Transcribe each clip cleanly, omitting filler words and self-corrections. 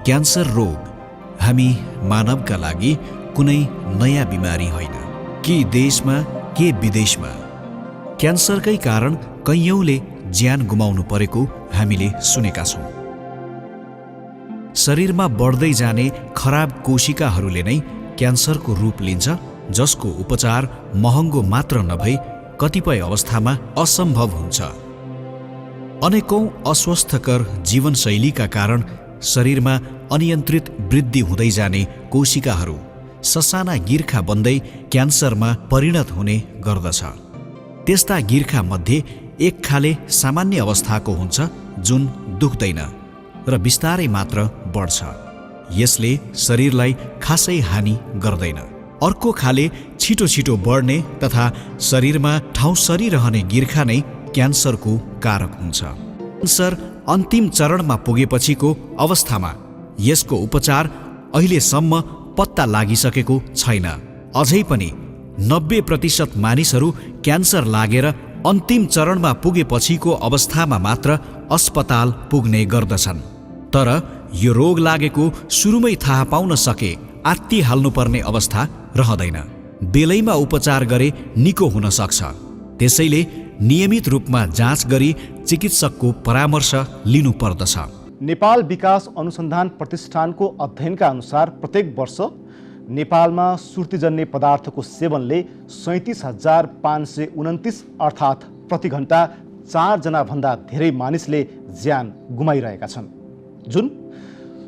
Cancer रोग हामी मानवका लागि कुनै नयाँ बिमारी होइन। कि देशमा के विदेशमा क्यान्सरकै कारण कैयौँले ज्यान गुमाउनु परेको हामीले सुनेका छौँ। शरीरमा बढ्दै जाने खराब कोशिकाहरूले नै क्यान्सरको रूप लिन्छ, जसको उपचार महँगो मात्र नभई कतिपय अवस्थामा असम्भव हुन्छ। अनेकौं अस्वस्थकर जीवनशैलीका कारण शरीरमा अनियन्त्रित वृद्धि हुँदै जाने कोशिकाहरू ससाना गिर्खा बन्दै क्यान्सरमा परिणत हुने गर्दछ। त्यस्ता गिर्खा मध्ये एक खाले सामान्य अवस्थाको हुन्छ जुन दुख्दैन र बिस्तारै मात्र बढ्छ। यसले शरीरलाई खासै हानि गर्दैन। अर्को खाले छिटो छिटो बढ्ने तथा शरीरमा ठाउँ सरिरहने गिर्खा नै क्यान्सरको कारक हुन्छ। क्यान्सर अन्तिम चरणमा पुगेपछिको अवस्थामा यसको उपचार अहिलेसम्म पत्ता लागिसकेको छैन। अझै पनि 90% मानिसहरू क्यान्सर लागेर अन्तिम चरणमा पुगेपछिको अवस्थामा मात्र अस्पताल पुग्ने गर्दछन्। तर यो रोग लागेको सुरुमै थाहा पाउन सके आत्तिहाल्नुपर्ने अवस्था रहँदैन। बेलैमा उपचार गरे निको हुन सक्छ। त्यसैले नियमित रूपमा जाँच गरी चिकित्सकको परामर्श लिनुपर्दछ। नेपाल विकास अनुसन्धान प्रतिष्ठानको अध्ययनका अनुसार प्रत्येक वर्ष नेपालमा सुर्तीजन्य पदार्थको सेवनले 37,529 अर्थात् प्रति घण्टा 4 जनाभन्दा धेरै मानिसले ज्यान गुमाइरहेका छन्, जुन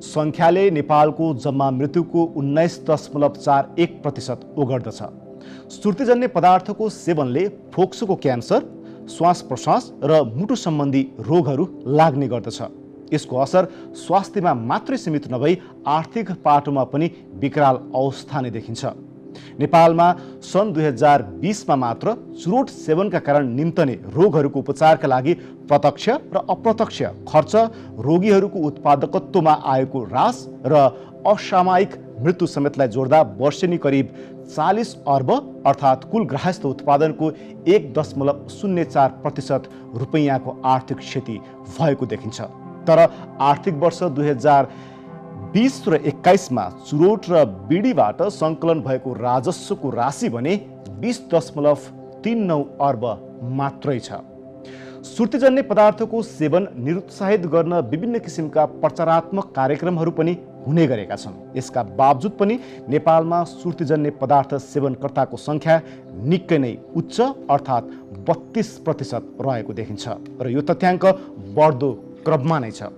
सङ्ख्याले नेपालको जम्मा मृत्युको 19.41% ओगट्दछ। सुर्तीजन्य पदार्थको सेवनले फोक्सोको क्यान्सर, श्वास प्रश्वास र मुटु सम्बन्धी रोगहरू लाग्ने गर्दछ। यसको असर स्वास्थ्यमा मात्रै सीमित नभई आर्थिक पाटोमा पनि विकराल अवस्था नै देखिन्छ। नेपालमा सन् 2020मा मात्र चुरोट सेवनका कारण निम्तने रोगहरूको उपचारका लागि प्रत्यक्ष र अप्रत्यक्ष खर्च, रोगीहरूको उत्पादकत्वमा आएको ह्रास र असामयिक मृत्यु समेतलाई जोड्दा वर्षेनी करिब 40 अर्ब अर्थात् कुल ग्राहस्थ उत्पादनको 1.04% रुपैयाँको आर्थिक क्षति भएको देखिन्छ। तर आर्थिक वर्ष 2020 र 21मा चुरोट र बिडीबाट सङ्कलन भएको राजस्वको राशि भने 20.39 अर्ब मात्रै छ। सुर्तीजन्य पदार्थको सेवन निरुत्साहित गर्न विभिन्न किसिमका प्रचारात्मक कार्यक्रमहरू पनि हुने गरेका छन्। यसका बावजुद पनि नेपालमा सुर्तीजन्य पदार्थ सेवनकर्ताको सङ्ख्या निकै नै उच्च अर्थात् 32% रहेको देखिन्छ र यो तथ्याङ्क बढ्दो क्रममा नै छ।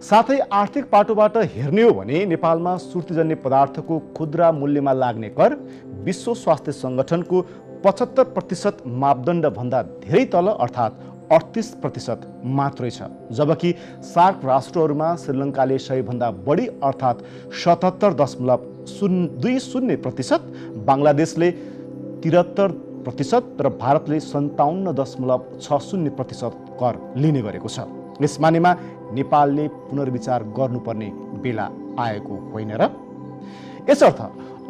साथै आर्थिक पाटोबाट हेर्ने हो भने नेपालमा सुर्तीजन्य पदार्थको खुद्रा मूल्यमा लाग्ने कर विश्व स्वास्थ्य सङ्गठनको 75% मापदण्ड भन्दा धेरै तल अर्थात् 38% मात्रै छ। जबकि सार्क राष्ट्रहरूमा श्रीलङ्काले 100 भन्दा बढी अर्थात् 77.20%, बङ्गलादेशले 73% र भारतले 57.60% कर लिने गरेको छ। यस मानेमा नेपालले पुनर्विचार गर्नुपर्ने बेला आएको होइन र? यसर्थ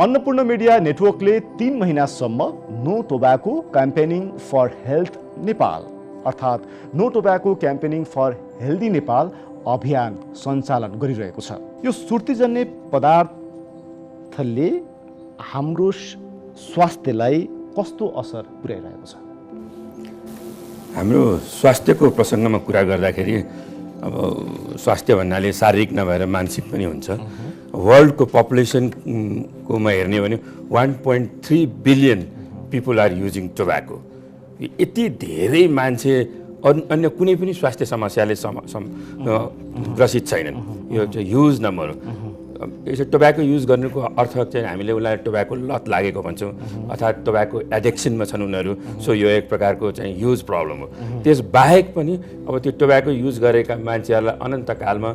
अन्नपूर्ण मिडिया नेटवर्कले 3 महिनासम्म no tobacco campaigning for health Nepal अर्थात् no tobacco campaigning for healthy Nepal अभियान सञ्चालन गरिरहेको छ। यो सुर्तीजन्य पदार्थले हाम्रो स्वास्थ्यलाई कस्तो असर पुर्याइरहेको छ? हाम्रो स्वास्थ्यको प्रसङ्गमा कुरा गर्दाखेरि अब स्वास्थ्य भन्नाले शारीरिक नभएर मानसिक पनि हुन्छ। वर्ल्डको पपुलेसनकोमा हेर्ने भने 1.3 billion people are using tobacco. यति धेरै मान्छे अन्य कुनै पनि स्वास्थ्य समस्याले ग्रसित छैनन्। यो चाहिँ ह्युज नम्बर हो। यसो टोब्याको युज गर्नुको अर्थ चाहिँ हामीले उसलाई टोब्याको लत लागेको भन्छौँ अर्थात् टोब्याको एडिक्सनमा छन् उनीहरू। सो यो एक प्रकारको चाहिँ ह्युज प्रब्लम हो। त्यसबाहेक पनि अब त्यो टोब्याको युज गरेका मान्छेहरूलाई अनन्तकालमा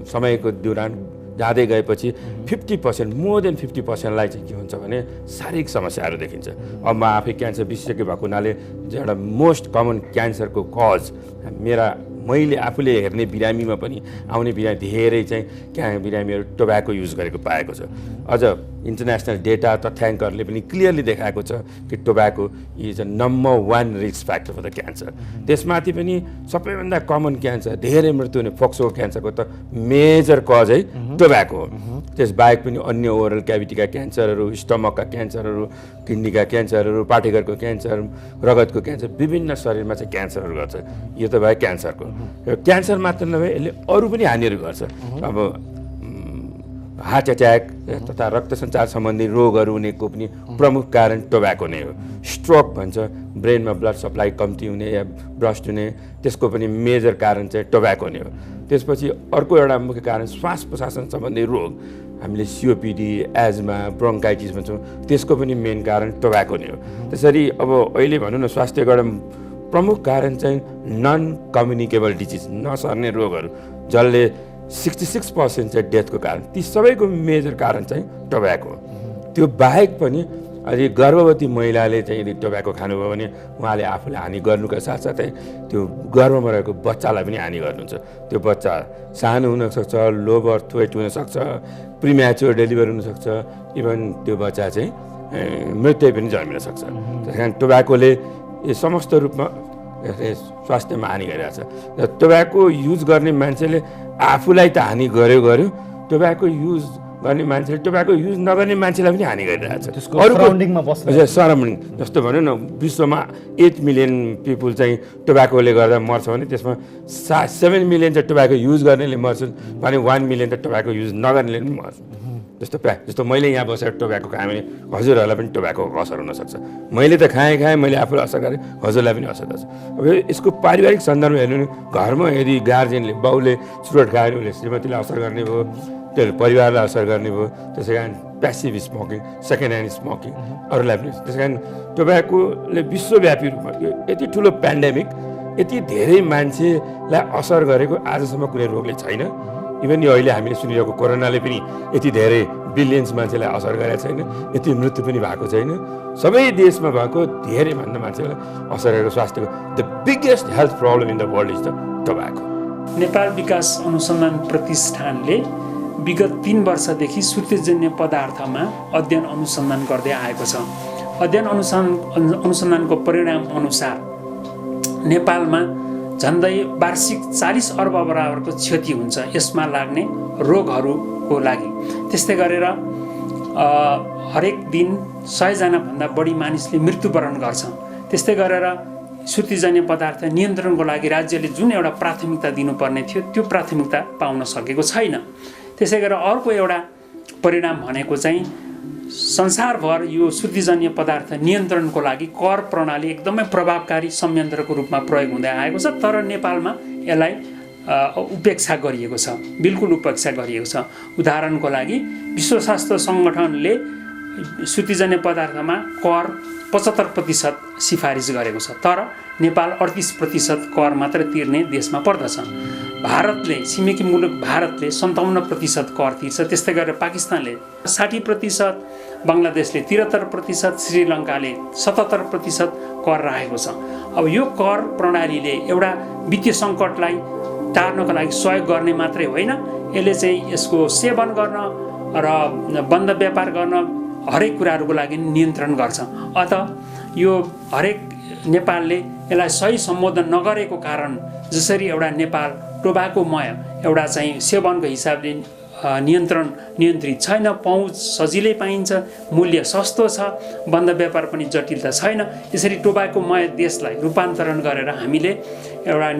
समयको दौरान जाँदै गएपछि 50% मोर देन 50%लाई चाहिँ के हुन्छ भने शारीरिक समस्याहरू देखिन्छ। अब म आफै क्यान्सर विशेषज्ञ भएको हुनाले एउटा मोस्ट कमन क्यान्सरको कज मैले आफूले हेर्ने बिरामीमा पनि आउने बिरामी धेरै चाहिँ बिरामीहरू टोब्याको युज गरेको पाएको छ। अझ इन्टरनेसनल डेटा तथ्याङ्कहरूले पनि क्लियरली देखाएको छ कि tobacco is a number 1 risk factor for the cancer. त्यसमाथि पनि सबैभन्दा कमन क्यान्सर धेरै मृत्यु हुने फोक्सो क्यान्सरको त मेजर कजै टोब्याको हो। त्यसबाहेक पनि अन्य ओरल क्याभिटीका क्यान्सरहरू, स्टमकका क्यान्सरहरू, किडनीका क्यान्सरहरू, पाठेघरको क्यान्सर, रगतको क्यान्सर, विभिन्न शरीरमा चाहिँ क्यान्सरहरू गर्छ। यो त भयो क्यान्सरको। क्यान्सर मात्र नभए यसले अरू पनि हानिहरू गर्छ। अब हार्ट एट्याक तथा रक्त सञ्चार सम्बन्धी रोगहरू हुनेको पनि प्रमुख कारण टोब्याको नै हो। स्ट्रोक भन्छ, ब्रेनमा ब्लड सप्लाई कम्ती हुने या ब्रस्ट हुने, त्यसको पनि मेजर कारण चाहिँ टोब्याको नै हो। त्यसपछि अर्को एउटा मुख्य कारण श्वास प्रश्वास सम्बन्धी रोग, हामीले सिओपिडी, एजमा, ब्रोन्काइटिस भन्छौँ, त्यसको पनि मेन कारण टोब्याको नै हो। त्यसरी अब अहिले भनौँ न स्वास्थ्यको एउटा प्रमुख कारण चाहिँ नन कम्युनिकेबल डिजिज, नसर्ने रोगहरू, जसले 66% चाहिँ डेथको कारण, ती सबैको मेजर कारण चाहिँ टोब्याको हो। त्यो बाहेक पनि अलि गर्भवती महिलाले चाहिँ यदि टोब्याको खानुभयो भने उहाँले आफूले हानि गर्नुका साथसाथै त्यो गर्भमा रहेको बच्चालाई पनि हानि गर्नुहुन्छ। त्यो बच्चा सानो हुनसक्छ, लो बर्थ वेट हुनसक्छ, प्रिम्याच्योर डेलिभर हुनसक्छ, इभन त्यो बच्चा चाहिँ मृत्यु पनि जन्मिन सक्छ। त्यस कारण टोब्याकोले यो समस्त रूपमा स्वास्थ्यमा हानि गरिरहेको छ। र टोब्याको युज गर्ने मान्छेले आफूलाई त हानि गर्यो, टोब्याको युज गर्ने मान्छेले टोब्याको युज नगर्ने मान्छेलाई पनि हानि गरिरहेको छ। सराउन्डिङ जस्तो भनौँ न, विश्वमा 8 मिलियन पिपुल चाहिँ टोब्याकोले गर्दा मर्छ भने त्यसमा 7 मिलियन चाहिँ टोब्याको युज गर्नेले मर्छन् भने 1 मिलियन त टोब्याको युज नगर्नेले पनि मर्छ। जस्तो मैले यहाँ बसेर टोब्याको खाएँ भने हजुरहरूलाई पनि टोब्याको असर हुनसक्छ। मैले त खाएँ, मैले आफूलाई असर गरेँ, हजुरलाई पनि असर गर्छ। अब यसको पारिवारिक सन्दर्भ हेर्नु भने घरमा यदि गार्जियनले, बाउले चुरोट खायो भने उसले श्रीमतीलाई असर गर्ने भयो, त्यसले परिवारलाई असर गर्ने भयो। त्यसै कारण passive smoking, second hand smoking अरूलाई पनि। त्यसै कारण टोब्याकोले विश्वव्यापी रूपमा यति ठुलो पेन्डेमिक, यति धेरै मान्छेलाई असर गरेको आजसम्म कुनै रोगले छैन। इभन यो अहिले हामीले सुनिरहेको कोरोनाले पनि यति धेरै बिलियन्स मान्छेलाई असर गरेको छैन, यति मृत्यु पनि भएको छैन। सबै देशमा भएको धेरैभन्दा मान्छेलाई असर गरेको स्वास्थ्यको the biggest health problem in the world is the tobacco. Nepal विकास अनुसन्धान प्रतिष्ठानले विगत 3 वर्षदेखि सुर्तीजन्य पदार्थमा अध्ययन अनुसन्धान गर्दै आएको छ। अध्ययन अनुसन्धानको परिणाम अनुसार नेपालमा झन्डै वार्षिक 40 अर्ब बराबरको क्षति हुन्छ यसमा लाग्ने रोगहरूको लागि। त्यस्तै गरेर हरेक दिन 100 जनाभन्दा बढी मानिसले मृत्युवरण गर्छ। त्यस्तै गरेर सुर्तीजन्य पदार्थ नियन्त्रणको लागि राज्यले जुन एउटा प्राथमिकता दिनुपर्ने थियो त्यो प्राथमिकता पाउन सकेको छैन। त्यसै गरेर अर्को एउटा परिणाम भनेको चाहिँ संसारभर यो सुर्तीजन्य पदार्थ नियन्त्रणको लागि कर प्रणाली एकदमै प्रभावकारी संयन्त्रको रूपमा प्रयोग हुँदै आएको छ, तर नेपालमा यसलाई उपेक्षा गरिएको छ, बिल्कुल उपेक्षा गरिएको छ। उदाहरणको लागि विश्व स्वास्थ्य सङ्गठनले सुर्तीजन्य पदार्थमा कर 75% सिफारिस गरेको छ, तर नेपाल 38% कर मात्र तिर्ने देशमा पर्दछ। भारतले, छिमेकी मुलुक भारतले 57% कर तिर्छ। त्यस्तै गरेर पाकिस्तानले 60%, बङ्गलादेशले 73%, श्रीलङ्काले 77% कर राखेको छ। अब यो कर प्रणालीले एउटा वित्तीय सङ्कटलाई टार्नको लागि सहयोग गर्ने मात्रै होइन, यसले चाहिँ यसको सेवन गर्न र बन्द व्यापार गर्न हरेक कुराहरूको लागि नियन्त्रण गर्छ। अत यो हरेक नेपालले यसलाई सही सम्बोधन नगरेको कारण जसरी एउटा नेपाल टोब्याकोमय एउटा चाहिँ सेवनको हिसाबले नियन्त्रित छैन, पहुँच सजिलै पाइन्छ, मूल्य सस्तो छ, बन्द व्यापार पनि जटिलता छैन। यसरी टोब्याकोमय देशलाई रूपान्तरण गरेर हामीले एउटा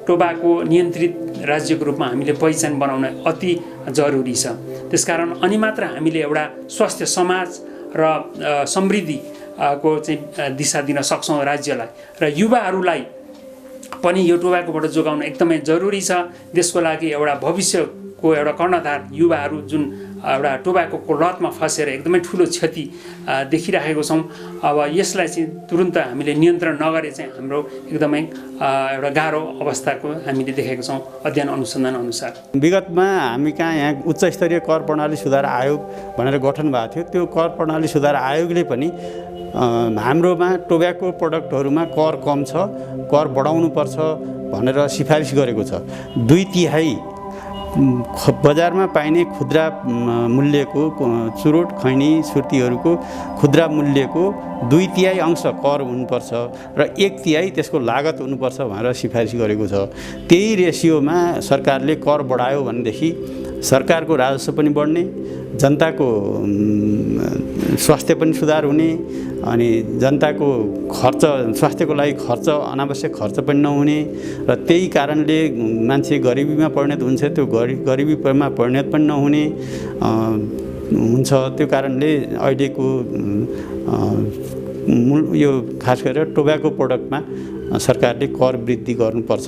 टोब्याको नियन्त्रित राज्यको रूपमा हामीले पहिचान बनाउन अति जरुरी छ। त्यसकारण अनि मात्र हामीले एउटा स्वस्थ समाज र समृद्धिको चाहिँ दिशा दिन सक्छौँ राज्यलाई, र युवाहरूलाई पनि यो टोब्याकोबाट जोगाउन एकदमै जरुरी छ। देशको लागि एउटा भविष्यको एउटा कर्णधार युवाहरू जुन एउटा टोब्याकोको लतमा फसेर एकदमै ठुलो क्षति देखिराखेको छौँ। अब यसलाई चाहिँ तुरुन्त हामीले नियन्त्रण नगरे चाहिँ हाम्रो एकदमै एउटा गाह्रो अवस्थाको हामीले देखेको छौँ अध्ययन अनुसन्धान अनुसार। विगतमा हामी कहाँ यहाँ उच्च स्तरीय कर प्रणाली सुधार आयोग भनेर गठन भएको थियो। त्यो कर प्रणाली सुधार आयोगले पनि हाम्रोमा टोब्याको प्रडक्टहरूमा कर कम छ, कर बढाउनुपर्छ भनेर सिफारिस गरेको छ। 2/3 बजारमा पाइने खुद्रा मूल्यको चुरोट खैनी सुर्तीहरूको खुद्रा मूल्यको 2/3 अंश कर हुनुपर्छ र 1/3 त्यसको लागत हुनुपर्छ भनेर सिफारिस गरेको छ। त्यही रेसियोमा सरकारले कर बढायो भनेदेखि सरकारको राजस्व पनि बढ्ने, जनताको स्वास्थ्य पनि सुधार हुने, अनि जनताको खर्च स्वास्थ्यको लागि खर्च अनावश्यक खर्च पनि नहुने र त्यही कारणले मान्छे गरिबीमा परिणत हुन्छ, त्यो गरिबीमा परिणत पनि नहुने हुन्छ। त्यो कारणले अहिलेको यो खास गरेर टोब्याको प्रोडक्टमा सरकारले कर वृद्धि गर्नुपर्छ।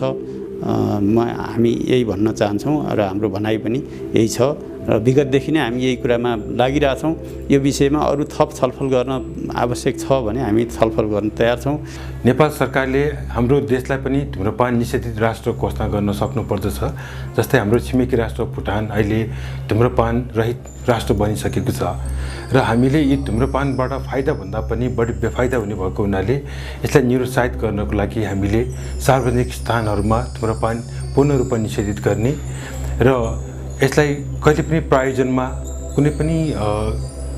हामी यही भन्न चाहन्छौँ र हाम्रो भनाइ पनि यही छ र विगतदेखि नै हामी यही कुरामा लागिरहेछौँ। यो विषयमा अरू थप छलफल गर्न आवश्यक छ भने हामी छलफल गर्न तयार छौँ। नेपाल सरकारले हाम्रो देशलाई पनि धुम्रपान निषेधित राष्ट्र घोषणा गर्न सक्नुपर्दछ। जस्तै हाम्रो छिमेकी राष्ट्र भुटान अहिले धुम्रपान रहित राष्ट्र बनिसकेको छ र हामीले यी धुम्रपानबाट फाइदा भन्दा पनि बढी बेफाइदा हुने भएको हुनाले यसलाई निरुत्साहित गर्नको लागि हामीले सार्वजनिक स्थानहरूमा धुम्रपान पूर्ण रूपमा निषेधित गर्ने र यसलाई कहिले पनि प्रायोजनमा कुनै पनि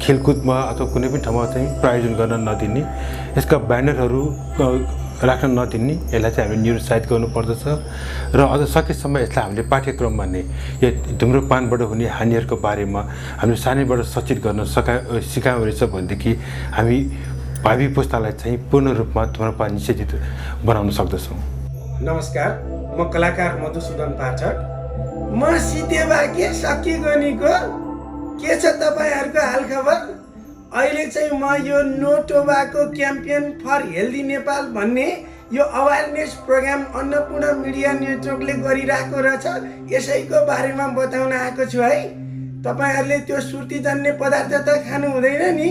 खेलकुदमा अथवा कुनै पनि ठाउँमा चाहिँ प्रायोजन गर्न नदिने, यसका ब्यानरहरू राख्न नदिने, यसलाई चाहिँ हामीले निरुत्साहित गर्नुपर्दछ र अझ सकेसम्म यसलाई हामीले पाठ्यक्रममा नै यो धुम्रपानबाट हुने हानिहरूको बारेमा हामीले सानैबाट सचेत गर्न सिकायो रहेछ भनेदेखि हामी भावी पुस्तालाई चाहिँ पूर्ण रूपमा धुम्रपान निषेधित बनाउन सक्दछौँ। नमस्कार, म कलाकार मधुसूदन पाठक। म सितेबाके सकिगनीको के छ तपाईहरुको हालखबर? अहिले चाहिँ म यो no tobacco campaign for healthy Nepal भन्ने यो अवेरनेस प्रोग्राम अन्नपूर्ण मिडिया नेटवर्कले गरिरहेको रहेछ, यसैको बारेमा बताउन आएको छु है। तपाईहरुले त्यो सुर्तीजन्य पदार्थ त खानु हुँदैन नि,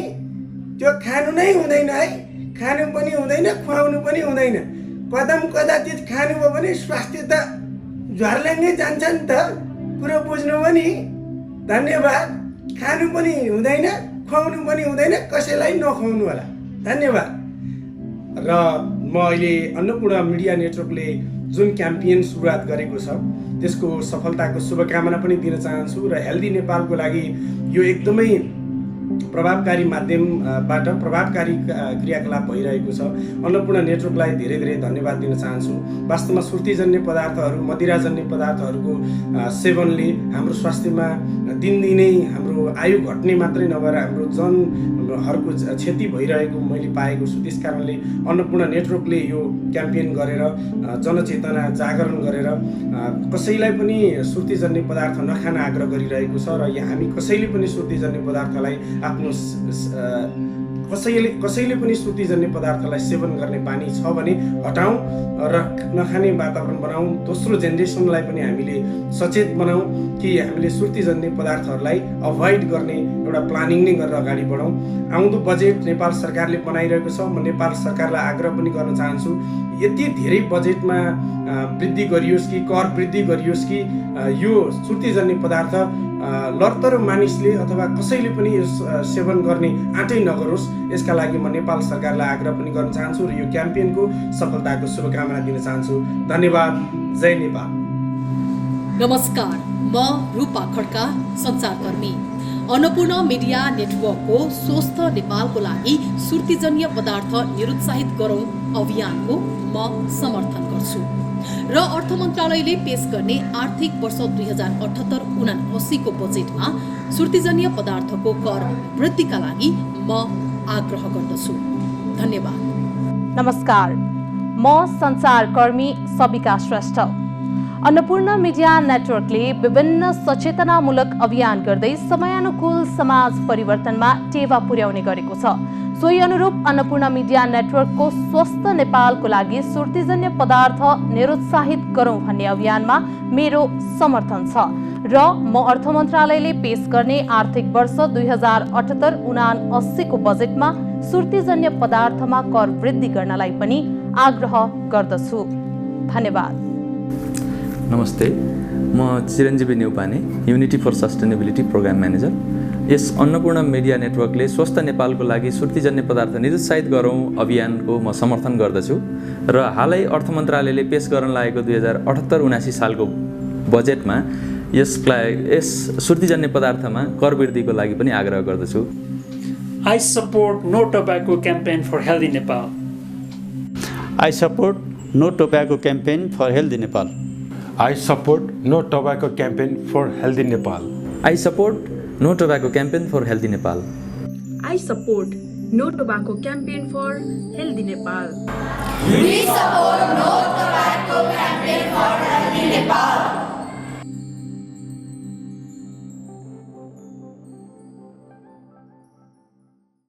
त्यो खानु नै हुँदैन है, खानु पनि हुँदैन, खुवाउनु पनि हुँदैन। कदम कदाचित खानुभयो भने स्वास्थ्य त झर्लङ्गै जान्छ नि त, कुरो बुझ्नु पनि। धन्यवाद। खानु पनि हुँदैन, खुवाउनु पनि हुँदैन, कसैलाई नखुवाउनु होला। धन्यवाद। र म अहिले अन्नपूर्ण मिडिया नेटवर्कले जुन क्याम्पेन सुरुवात गरेको छ त्यसको सफलताको शुभकामना पनि दिन चाहन्छु र हेल्दी नेपालको लागि यो एकदमै प्रभावकारी माध्यमबाट प्रभावकारी क्रियाकलाप भइरहेको छ। अन्नपूर्ण नेटवर्कलाई धेरै धेरै धन्यवाद दिन चाहन्छु। वास्तवमा सुर्तीजन्य पदार्थहरू, मदिराजन्य पदार्थहरूको सेवनले हाम्रो स्वास्थ्यमा दिनदिनै हाम्रो आयु घट्ने मात्रै नभएर हाम्रो जनहरूको क्षति भइरहेको मैले पाएको छु। त्यस कारणले अन्नपूर्ण नेटवर्कले यो क्याम्पेन गरेर जनचेतना जागरण गरेर कसैलाई पनि सुर्तीजन्य पदार्थ नखान आग्रह गरिरहेको छ र हामी कसैले पनि सुर्तीजन्य पदार्थलाई आफ्नो कसैले पनि सुर्तीजन्य पदार्थलाई सेवन गर्ने बानी छ भने हटाउँ र नखाने वातावरण बनाउँ। दोस्रो जेनेरेसनलाई पनि हामीले सचेत बनाउँ कि हामीले सुर्तीजन्य पदार्थहरूलाई अभोइड गर्ने एउटा प्लानिङ नै गरेर अगाडि बढौँ। आउँदो बजेट नेपाल सरकारले बनाइरहेको छ। म नेपाल सरकारलाई आग्रह पनि गर्न चाहन्छु, यति धेरै बजेटमा वृद्धि गरियोस् कि कर वृद्धि गरियोस् कि यो सुर्तीजन्य पदार्थ लडतर मानिसले अथवा कसैले पनि यो सेवन गर्ने आँटै नगरोस्। यसका लागि म नेपाल सरकारलाई आग्रह पनि गर्न चाहन्छु र यो क्याम्पेनको सफलताको शुभकामना दिन चाहन्छु। धन्यवाद। जय नेपाल। नमस्कार, म रूपा खड्का, सञ्चारकर्मी। अन्नपूर्ण मिडिया नेटवर्कको स्वस्थ नेपालको लागि सुर्तीजन्य पदार्थ निरुत्साहित गरौँ अभियानको म समर्थन गर्छु र अर्थ मन्त्रालयले पेश गर्ने आर्थिक वर्ष 2078-79 को बजेटमा सुर्तीजन्य पदार्थको कर वृद्धिका लागि म आग्रह गर्दछु। धन्यवाद। नमस्कार, म सञ्चारकर्मी सबिका श्रेष्ठ। अन्नपूर्ण मिडिया नेटवर्कले विभिन्न सचेतनामूलक अभियान गर्दै समयानुकूल समाज परिवर्तनमा टेवा पुर्याउने गरेको छ। सोही अनुरूप अन्नपूर्ण मिडिया नेटवर्कको स्वस्थ नेपालको लागि सुर्तीजन्य पदार्थ निरुत्साहित गरौँ भन्ने अभियानमा मेरो समर्थन छ र म अर्थ मन्त्रालयले पेश गर्ने आर्थिक वर्ष 2078-79 को बजेटमा सुर्तीजन्य पदार्थमा कर वृद्धि गर्नलाई पनि आग्रह गर्दछु। धन्यवाद। नमस्ते, म Chiranjeevi Neupane, unity for sustainability program manager. यस अन्नपूर्ण मिडिया नेटवर्कले स्वस्थ नेपालको लागि सुर्तीजन्य पदार्थ निरुत्साहित गरौँ अभियानको म समर्थन गर्दछु र हालै अर्थ मन्त्रालयले पेश गर्न लागेको 2078-79 सालको बजेटमा यस सुर्तीजन्य पदार्थमा कर वृद्धिको लागि पनि आग्रह गर्दछु। I support no tobacco campaign for healthy Nepal. I support no tobacco campaign for healthy Nepal. I support no tobacco campaign for healthy Nepal. I support no tobacco campaign for healthy Nepal. I support no tobacco campaign for healthy Nepal. We support no tobacco campaign for healthy Nepal.